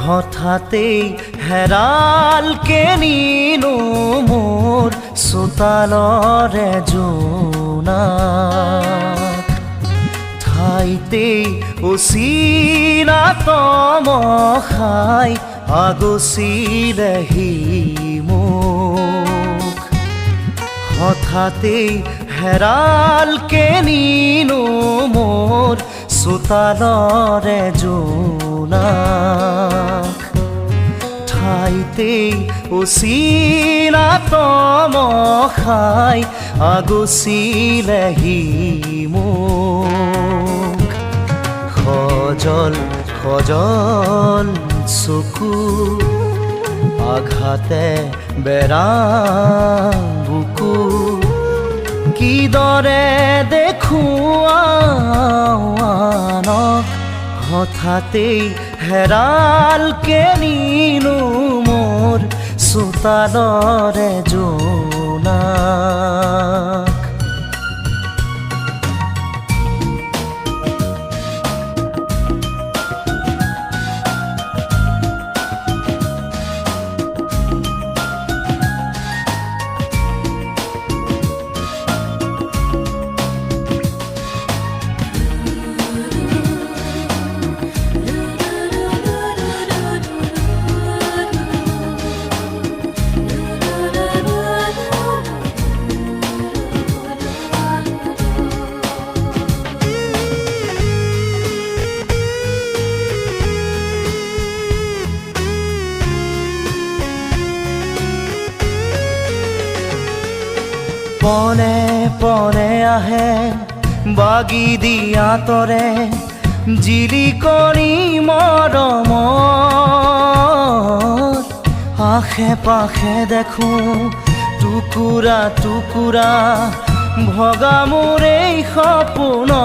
হঠাতেই হেৰালকে নিনো মোৰ চোতালৰে জোনাক ঠাইতেই অচিনা তমসাই আগচিলেহি মোক হঠাতেই হেৰালকে নিনো মোৰ চোতালৰে জোনাক ঠাইতেই অচিনা তমসাই আগচিলেহি মোক খজল খজল চকু আঘাতে বেৰা বুকু কিদৰে দেখুৱানক হঠাতেই হেৰালকে নিনো মোৰ চোতালৰে জোনাক পনে পনে আহে বাগি দিয়া তৰে জিলিকনি মৰমত আশে পাশে দেখো টুকুৰা টুকুৰা ভগা মোৰ এই সপোনৰ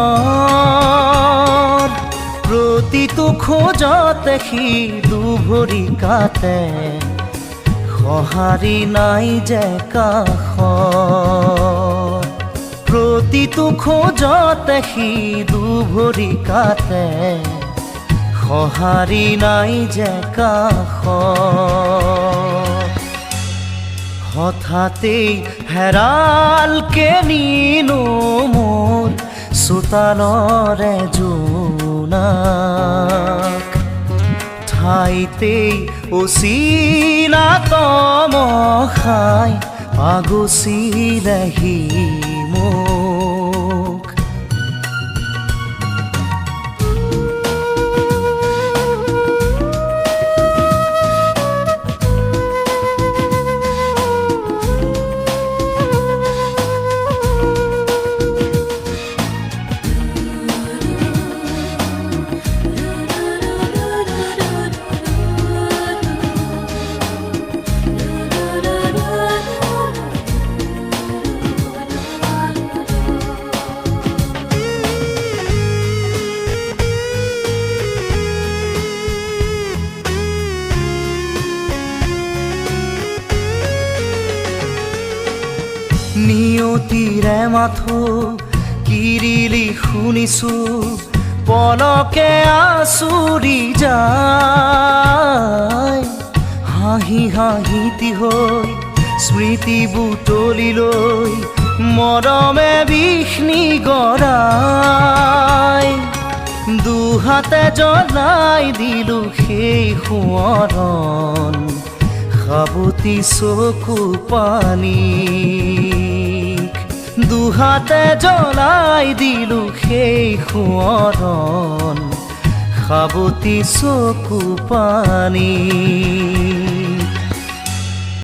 প্ৰতিটো খোজতে সি দুভৰি কাটে সঁহাৰি নাই যে কাষত প্ৰতিটো খোজতে সি দুভৰি কাটে সঁহাৰি নাই যে কাষত হঠাতেই হেৰালকে নিনো মোৰ চোতালৰে জোনাক ঠাইতেই অচিনা তমসাই আগচিলেহি মোক নিয়তিৰে মাথো কিৰিলি শুনিছো পলকে আচুৰি যায় হাঁহি হাঁহিতি হৈ স্মৃতি বুটলি লৈ মৰমে বিষ্ণি গৰাই দুহাতে জ্বলাই দিলো সেই সোঁৱৰণ সাবতি চকু পানী দুহাতে জ্বলাই দিলো সেই সোঁৱৰণ সাবতি চকু পানী